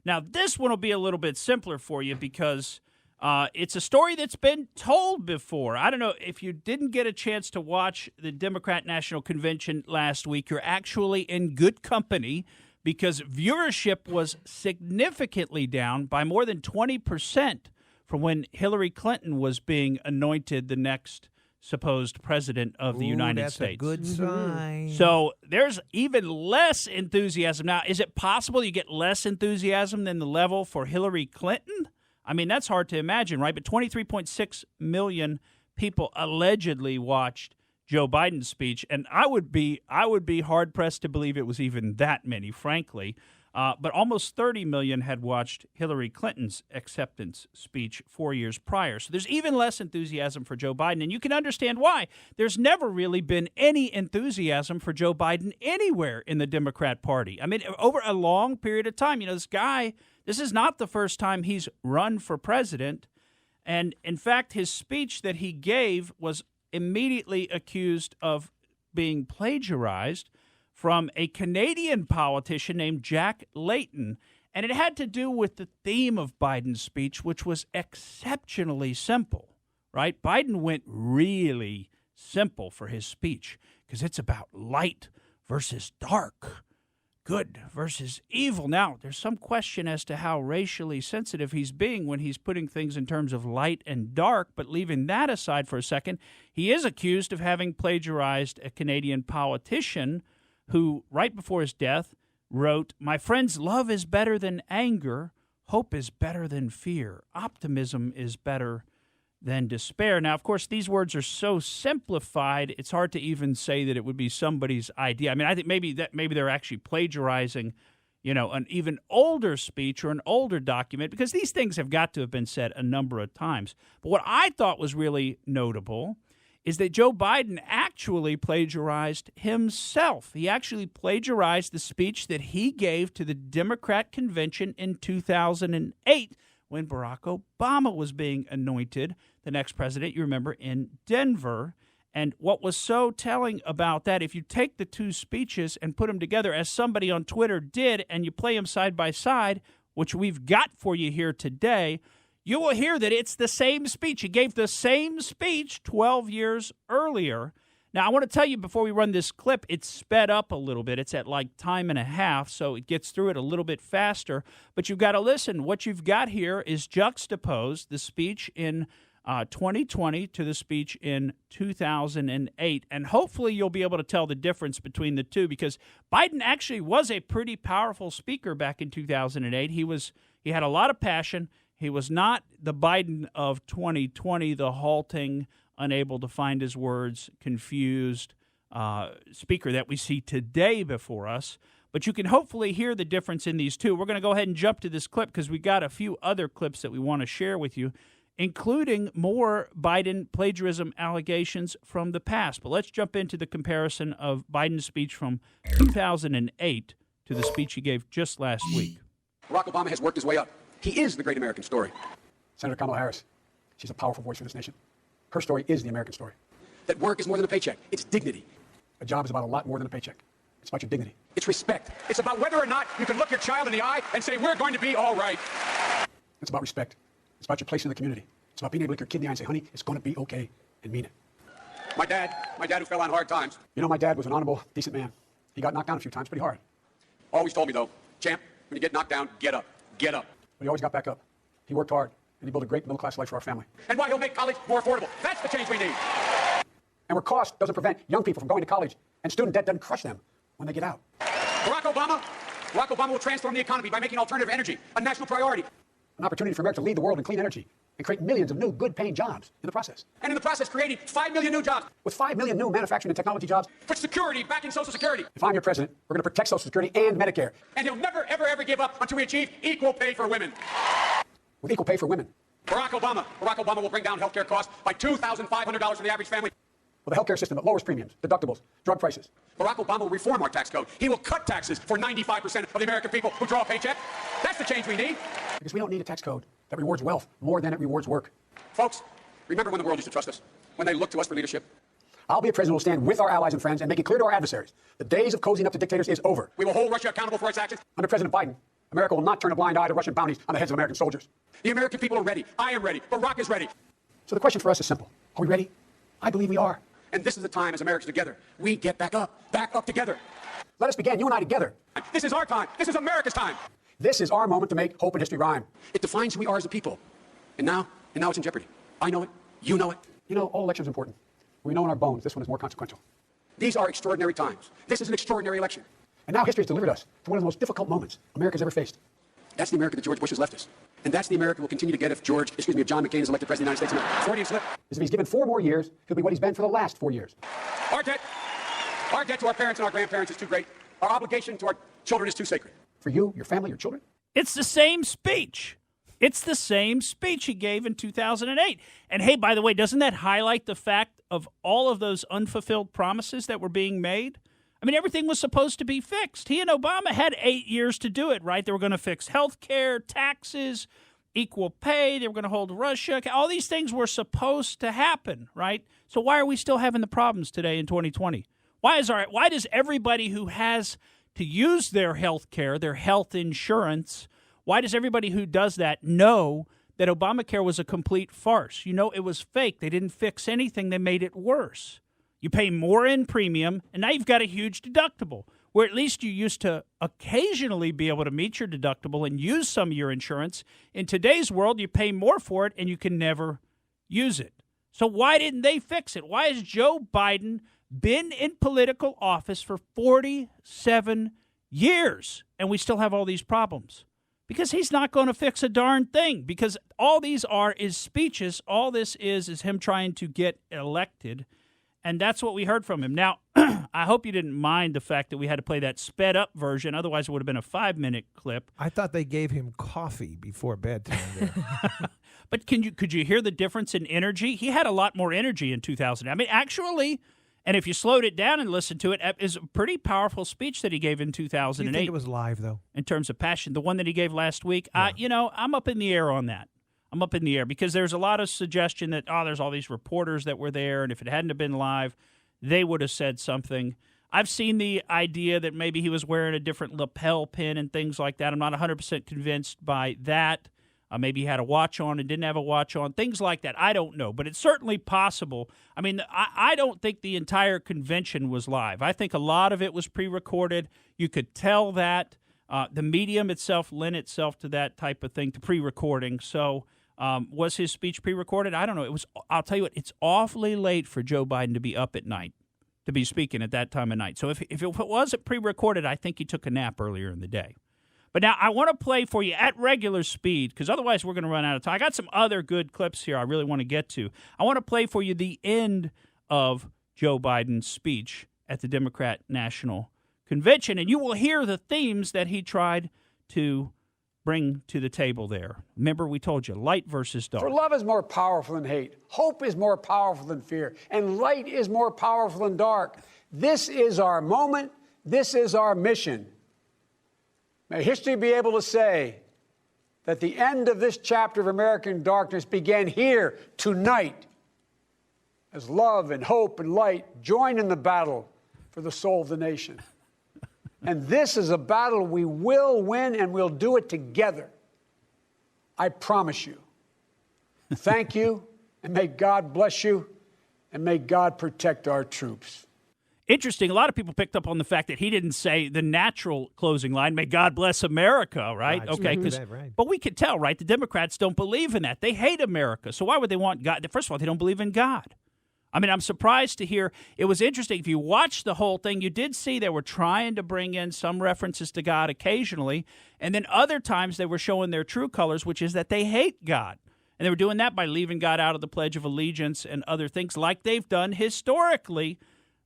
Now, this one will be a little bit simpler for you because it's a story that's been told before. I don't know if you didn't get a chance to watch the Democrat National Convention last week, you're actually in good company because viewership was significantly down by more than 20% from when Hillary Clinton was being anointed the next supposed president of the United States. That's a good sign. So there's even less enthusiasm. Now, is it possible you get less enthusiasm than the level for Hillary Clinton? I mean, that's hard to imagine, right? But 23.6 million people allegedly watched Joe Biden's speech, and I would be hard-pressed to believe it was even that many, frankly. But almost 30 million had watched Hillary Clinton's acceptance speech 4 years prior. So there's even less enthusiasm for Joe Biden, and you can understand why. There's never really been any enthusiasm for Joe Biden anywhere in the Democrat Party. I mean, over a long period of time, this guy, this is not the first time he's run for president. And in fact, his speech that he gave was immediately accused of being plagiarized from a Canadian politician named Jack Layton. And it had to do with the theme of Biden's speech, which was exceptionally simple, right? Biden went really simple for his speech because it's about light versus dark, good versus evil. Now, there's some question as to how racially sensitive he's being when he's putting things in terms of light and dark, but leaving that aside for a second, he is accused of having plagiarized a Canadian politician who, right before his death, wrote, "My friends, love is better than anger, hope is better than fear, optimism is better than despair." Now, of course, these words are so simplified, it's hard to even say that it would be somebody's idea. I mean, I think maybe they're actually plagiarizing, an even older speech or an older document, because these things have got to have been said a number of times. But what I thought was really notable is that Joe Biden actually plagiarized himself. He actually plagiarized the speech that he gave to the Democrat convention in 2008 when Barack Obama was being anointed the next president, you remember, in Denver. And what was so telling about that, if you take the two speeches and put them together, as somebody on Twitter did, and you play them side by side, which we've got for you here today, you will hear that it's the same speech. He gave the same speech 12 years earlier. Now, I want to tell you before we run this clip, it's sped up a little bit. It's at like time and a half, so it gets through it a little bit faster. But you've got to listen. What you've got here is juxtaposed the speech in 2020 to the speech in 2008. And hopefully you'll be able to tell the difference between the two, because Biden actually was a pretty powerful speaker back in 2008. He had a lot of passion. He was not the Biden of 2020, the halting, unable to find his words, confused speaker that we see today before us. But you can hopefully hear the difference in these two. We're going to go ahead and jump to this clip because we got a few other clips that we want to share with you, including more Biden plagiarism allegations from the past. But let's jump into the comparison of Biden's speech from 2008 to the speech he gave just last week. Barack Obama has worked his way up. He is the great American story. Senator Kamala Harris, she's a powerful voice for this nation. Her story is the American story. That work is more than a paycheck. It's dignity. A job is about a lot more than a paycheck. It's about your dignity. It's respect. It's about whether or not you can look your child in the eye and say, we're going to be all right. It's about respect. It's about your place in the community. It's about being able to look your kid in the eye and say, honey, it's going to be okay, and mean it. My dad who fell on hard times. My dad was an honorable, decent man. He got knocked down a few times pretty hard. Always told me, though, champ, when you get knocked down, get up. Get up. But he always got back up. He worked hard, and he built a great middle-class life for our family. And why he'll make college more affordable. That's the change we need. And where cost doesn't prevent young people from going to college, and student debt doesn't crush them when they get out. Barack Obama will transform the economy by making alternative energy a national priority. An opportunity for America to lead the world in clean energy and create millions of new, good-paying jobs in the process. And in the process, creating 5 million new jobs. With 5 million new manufacturing and technology jobs. Put security back in Social Security. If I'm your president, we're going to protect Social Security and Medicare. And he'll never, ever, ever give up until we achieve equal pay for women. With equal pay for women. Barack Obama will bring down health care costs by $2,500 for the average family. With a health care system that lowers premiums, deductibles, drug prices. Barack Obama will reform our tax code. He will cut taxes for 95% of the American people who draw a paycheck. That's the change we need. Because we don't need a tax code that rewards wealth more than it rewards work. Folks, remember when the world used to trust us? When they looked to us for leadership? I'll be a president who will stand with our allies and friends and make it clear to our adversaries the days of cozying up to dictators is over. We will hold Russia accountable for its actions. Under President Biden, America will not turn a blind eye to Russian bounties on the heads of American soldiers. The American people are ready. I am ready. Barack is ready. So the question for us is simple. Are we ready? I believe we are. And this is the time as Americans together. We get back up together. Let us begin, you and I together. This is our time. This is America's time. This is our moment to make hope and history rhyme. It defines who we are as a people. And now it's in jeopardy. I know it. You know it. You know, all elections are important. We know in our bones this one is more consequential. These are extraordinary times. This is an extraordinary election. And now history has delivered us to one of the most difficult moments America's ever faced. That's the America that George Bush has left us. And that's the America we'll continue to get if John McCain is elected president of the United States. Freudian slip is if he's given 4 more years, he'll be what he's been for the last 4 years. Our debt to our parents and our grandparents is too great. Our obligation to our children is too sacred. For you, your family, your children? It's the same speech. It's the same speech he gave in 2008. And hey, by the way, doesn't that highlight the fact of all of those unfulfilled promises that were being made? I mean, everything was supposed to be fixed. He and Obama had 8 years to do it, right? They were going to fix health care, taxes, equal pay. They were going to hold Russia. All these things were supposed to happen, right? So why are we still having the problems today in 2020? Why does everybody who has to use their health care, their health insurance, why does everybody who does that know that Obamacare was a complete farce? You know, it was fake. They didn't fix anything. They made it worse. You pay more in premium, and now you've got a huge deductible, where at least you used to occasionally be able to meet your deductible and use some of your insurance. In today's world, you pay more for it, and you can never use it. So why didn't they fix it? Why has Joe Biden been in political office for 47 years, and we still have all these problems? Because he's not going to fix a darn thing, because all these is speeches. All this is him trying to get elected. And that's what we heard from him. Now, I hope you didn't mind the fact that we had to play that sped-up version. Otherwise, it would have been a 5-minute clip. I thought they gave him coffee before bedtime there. But could you hear the difference in energy? He had a lot more energy in 2000. I mean, actually, and if you slowed it down and listened to it, it is a pretty powerful speech that he gave in 2008. Do you think it was live, though? In terms of passion. The one that he gave last week, Yeah. I'm up in the air on that. I'm up in the air because there's a lot of suggestion that, there's all these reporters that were there, and if it hadn't have been live, they would have said something. I've seen the idea that maybe he was wearing a different lapel pin and things like that. I'm not 100% convinced by that. Maybe he had a watch on and didn't have a watch on, things like that. I don't know, but it's certainly possible. I mean, I don't think the entire convention was live. I think a lot of it was pre-recorded. You could tell that. The medium itself lent itself to that type of thing, to pre-recording. So was his speech pre-recorded? I don't know. I'll tell you what, it's awfully late for Joe Biden to be up at night, to be speaking at that time of night. So if it wasn't pre-recorded, I think he took a nap earlier in the day. But now I want to play for you at regular speed, because otherwise we're going to run out of time. I got some other good clips here I really want to get to. I want to play for you the end of Joe Biden's speech at the Democrat National Convention, and you will hear the themes that he tried to bring to the table there. Remember, we told you, light versus dark. For love is more powerful than hate. Hope is more powerful than fear. And light is more powerful than dark. This is our moment. This is our mission. May history be able to say that the end of this chapter of American darkness began here tonight, as love and hope and light join in the battle for the soul of the nation. And this is a battle we will win, and we'll do it together. I promise you. Thank you, and may God bless you, and may God protect our troops. Interesting. A lot of people picked up on the fact that he didn't say the natural closing line, may God bless America, right? Okay, right. But we could tell, right? The Democrats don't believe in that. They hate America. So why would they want God? First of all, they don't believe in God. I mean, I'm surprised to hear. It was interesting. If you watched the whole thing, you did see they were trying to bring in some references to God occasionally. And then other times they were showing their true colors, which is that they hate God. And they were doing that by leaving God out of the Pledge of Allegiance and other things like they've done historically.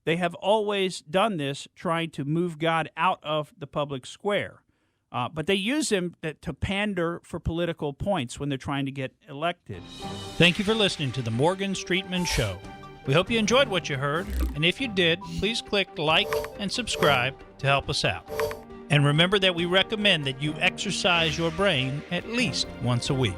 They have always done this, trying to move God out of the public square. But they use him to pander for political points when they're trying to get elected. Thank you for listening to the Morgan Streetman Show. We hope you enjoyed what you heard, and if you did, please click like and subscribe to help us out. And remember that we recommend that you exercise your brain at least once a week.